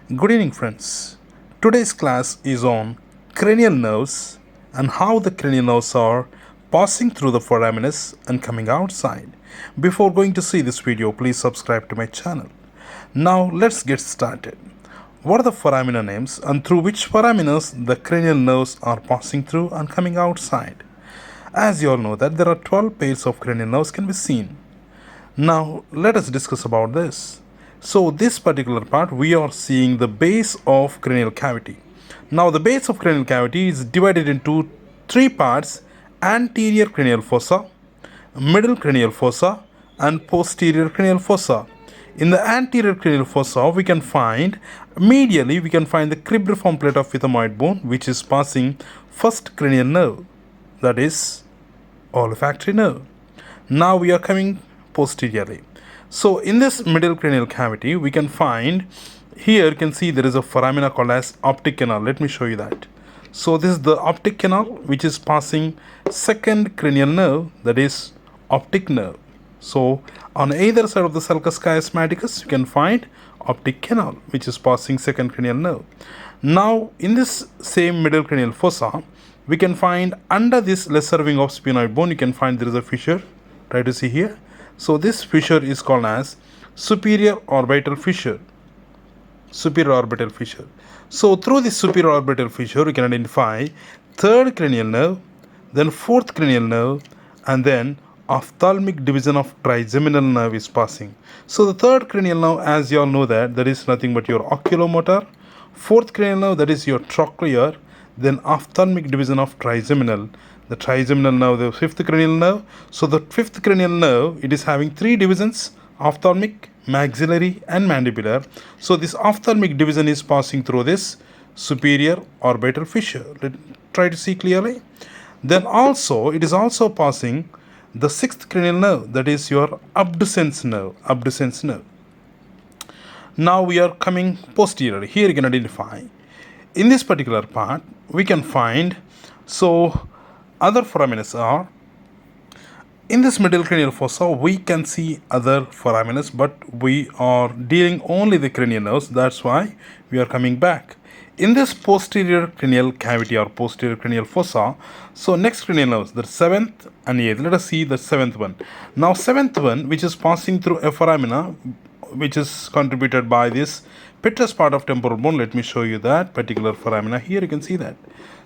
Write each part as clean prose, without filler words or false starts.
Good evening, friends. Today's class is on cranial nerves and how the cranial nerves are passing through the foraminas and coming outside. Before going to see this video, please subscribe to my channel. Now let's get started. What are the foramina names and through which foraminas the cranial nerves are passing through and coming outside? As you all know that there are 12 pairs of cranial nerves can be seen. Now let us discuss about this. So this particular part we are seeing the base of cranial cavity. Now the base of cranial cavity is divided into three parts: anterior cranial fossa, middle cranial fossa and posterior cranial fossa. In the anterior cranial fossa we can find medially the Cribriform plate of ethmoid bone, which is passing first cranial nerve, that is olfactory nerve. Now we are coming posteriorly. So in this middle cranial cavity we can find, here you can see there is a foramina called as optic canal. Let me show you that. So this is the optic canal which is passing second cranial nerve, that is optic nerve. So on either side of the sulcus chiasmaticus you can find optic canal which is passing second cranial nerve. Now in this same middle cranial fossa we can find under this lesser wing of sphenoid bone, you can find there is a fissure. Try to see here. So this fissure is called as superior orbital fissure. Superior orbital fissure. So through this superior orbital fissure we can identify third cranial nerve, then fourth cranial nerve, and then ophthalmic division of trigeminal nerve is passing. So the third cranial nerve, as you all know, that is nothing but your oculomotor. Fourth cranial nerve, that is your trochlear. Then ophthalmic division of trigeminal, the trigeminal nerve, the fifth cranial nerve. So the fifth cranial nerve, it is having three divisions: ophthalmic, maxillary and mandibular. So this ophthalmic division is passing through this superior orbital fissure. Try to see clearly. Then also it is also passing the sixth cranial nerve, that is your abducens nerve. Abducens nerve. Now we are coming posteriorly. Here you can identify in this particular part we can find, so other foraminas are in this middle cranial fossa. We can see other foraminas, but we are dealing only the cranial nerves. That's why we are coming back in this posterior cranial cavity or posterior cranial fossa. So next cranial nerves, the seventh and eighth. Let us see the seventh one. Now seventh one, which is passing through a foramina which is contributed by this petrous part of temporal bone. Let me show you that particular foramina. Here you can see that.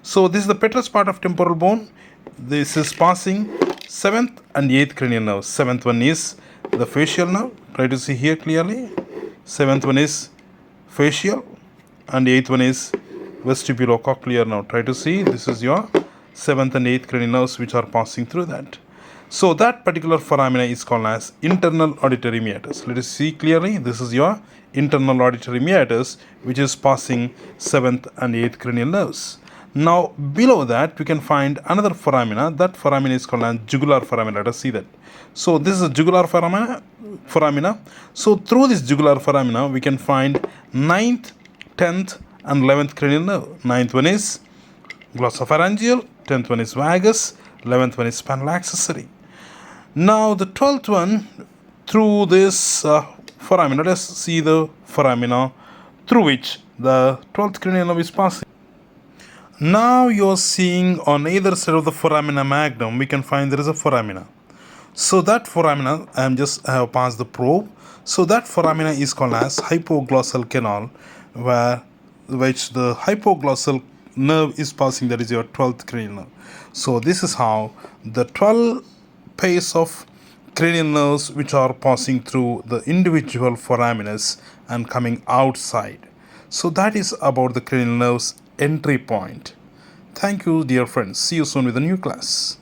So this is the petrous part of temporal bone. This is passing seventh and eighth cranial nerves. Seventh one is the facial nerve. Try to see here clearly. Seventh one is facial and eighth one is vestibulocochlear nerve. Try to see, this is your seventh and eighth cranial nerves which are passing through that. So that particular foramina is called as internal auditory meatus. Let us see clearly. This is your internal auditory meatus which is passing seventh and eighth cranial nerves. Now below that we can find another foramina. That foramina is called as jugular foramina. Let us see that. So this is a jugular foramina. So through this jugular foramina we can find 9th, 10th and 11th cranial nerve. 9th one is Glossopharyngeal, 10th one is vagus, 11th one is spinal accessory. Now the 12th one, through this foramina, let us see the foramina through which the 12th cranial nerve is passing. Now you are seeing on either side of the foramina magnum we can find there is a foramina. So that foramina, I have passed the probe. So that foramina is called as hypoglossal canal, which the hypoglossal nerve is passing, that is your 12th cranial nerve. So this is how the 12 pairs of cranial nerves which are passing through the individual foraminas and coming outside. So that is about the cranial nerves entry point. Thank you, dear friends. See you soon with a new class.